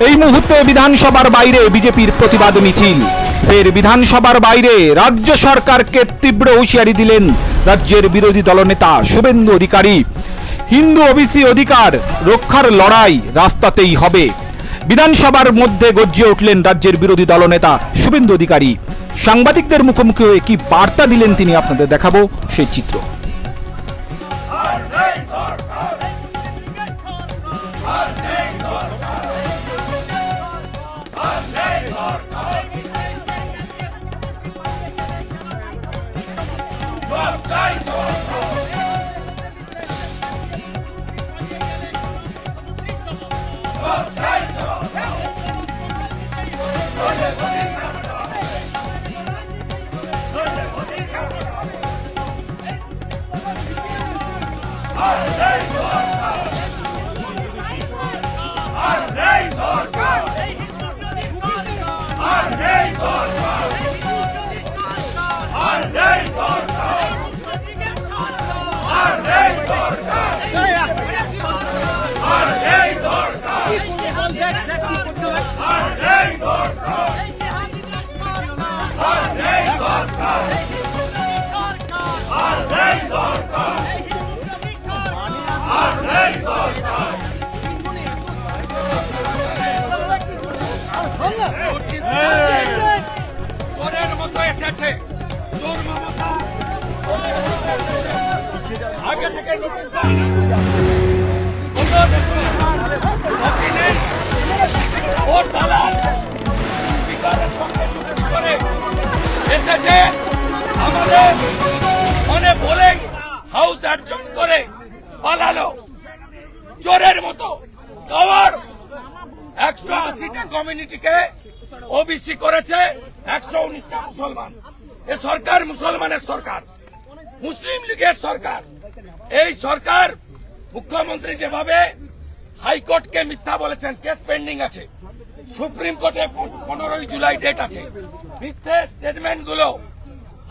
এই মুহূর্তে বিধানসভার বাইরে বিজেপির প্রতিবাদ মিছিল। ফের বিধানসভার বাইরে রাজ্য সরকারকে তীব্র হুঁশিয়ারি দিলেন রাজ্যের বিরোধী দলনেতা শুভেন্দু অধিকারী। হিন্দু ওবিসি অধিকার রক্ষার লড়াই রাস্তাতেই হবে। বিধানসভার মধ্যে গর্জে উঠলেন রাজ্যের বিরোধী দলনেতা শুভেন্দু অধিকারী। সাংবাদিকদের মুখোমুখি হয়ে কি বার্তা দিলেন তিনি আপনাদের দেখাবো সেই চিত্র। আগে থেকে এসেছে আমাদের মনে বলে হাউস অ্যাডজন করে পালালো চোরের মতো। কভার 180টা কমিউনিটিকে ওবিসি করেছে, 119টা মুসলমান। এ সরকার মুসলমানের সরকার, মুসলিম লীগের সরকার। এই সরকার মুখ্যমন্ত্রী যেভাবে হাইকোর্টকে মিথ্যা বলেছেন, কেস পেন্ডিং আছে, সুপ্রিম কোর্টে 15 জুলাই ডেট আছে। মিথ্যে স্টেটমেন্ট গুলো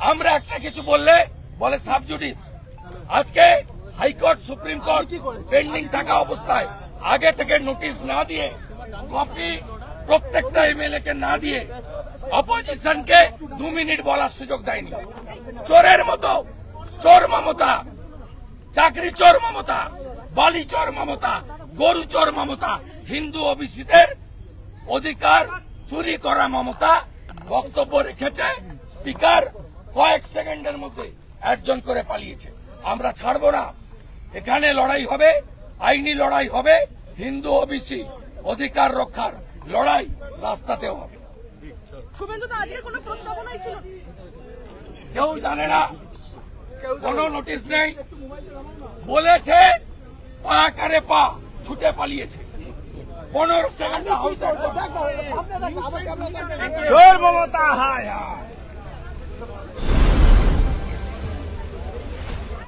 আমরা একটা কিছু বললে বলে সাবজুডিস। আজকে হাইকোর্ট সুপ্রিম কোর্ট পেন্ডিং থাকা অবস্থায় আগে থেকে নোটিশ না দিয়ে, কপি প্রত্যেকটা এমএলএ কে না দিয়ে অপোজিশনকে 2 মিনিট বলার সুযোগ দেয়নি। চোরের মতো চোর মমতা, চাকরি চোর মমতা, বালি চোর মমতা, গরু চোর মমতা, হিন্দু ওবিসিদের অধিকার চুরি করা মমতা বক্তব্য রেখেছে। স্পিকার কয়েক সেকেন্ডের মধ্যে অ্যাডজন করে পালিয়েছে। আমরা ছাড়বো না, এখানে লড়াই হবে, আইনি লড়াই হবে, হিন্দু ওবিসি অধিকার রক্ষার লড়াই রাস্তাতেও হবে। শুভেন্দু তো আজকে কোনো প্রস্তাবনাই ছিল, কেউ জানে না, কোনো নোটিশ নেই, বলেছে পা করে পা ছুটে পালিয়েছে। 15 সেকেন্ড হাউস চোর মমতা, হায় হায়।